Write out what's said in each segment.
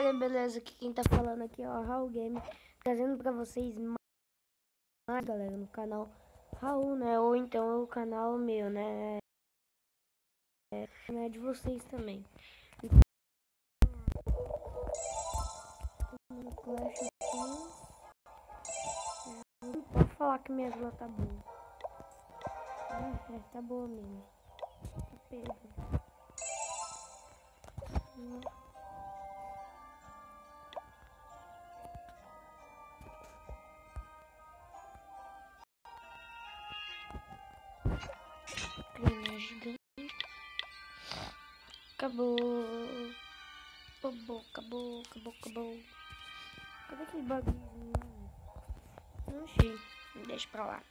galera, beleza? Aqui quem tá falando aqui é o Raul Game, trazendo pra vocês mais, galera, no canal Raul, né? Ou então o canal meu, né? É de vocês também. No Clash of Clans. Não pode falar que minha vila tá boa. Tá boa mesmo. Tá pego. Crina gigante. Acabou. Acabou. Cadê aquele bagulho? Não achei. Deixa pra lá.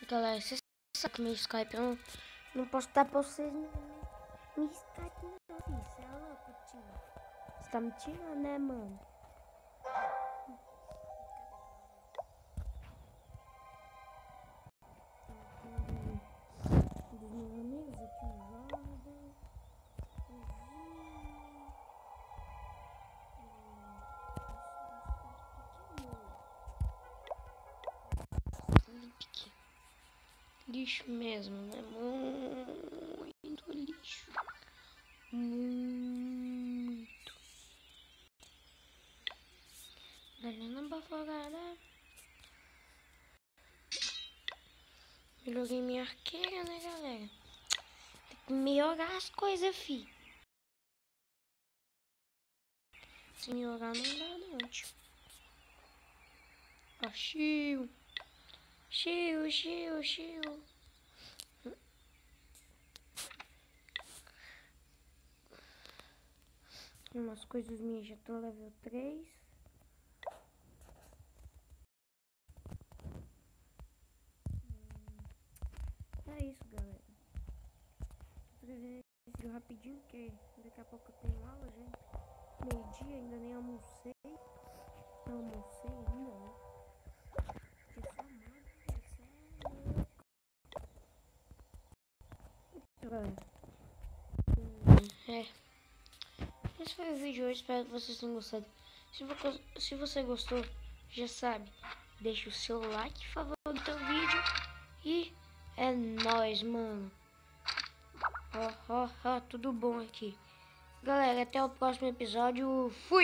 Galera, vocês sabem que meu Skype, eu não posso dar pra vocês no Skype não, filho. Você é louco, tio. Você tá me tirando, né, mano? Dos meus amigos aqui, o Jordan, lixo mesmo, né? Muito lixo. Muito. Banana bafogada. Melhorei minha arqueira, né, galera? Tem que melhorar as coisas, fi. Se melhorar não dá, não, tio. Ó, chiu. Umas coisas minhas já estão level 3. É isso, galera. Vou trazer esse vídeo rapidinho, porque daqui a pouco eu tenho aula, gente. Meio-dia, ainda nem almocei. Não almocei ainda, né? Porque só nada, esse foi o vídeo hoje, espero que vocês tenham gostado. Se você gostou, já sabe, deixa o seu like, favorito ao vídeo. E é nóis, mano. Tudo bom aqui. Galera, até o próximo episódio. Fui!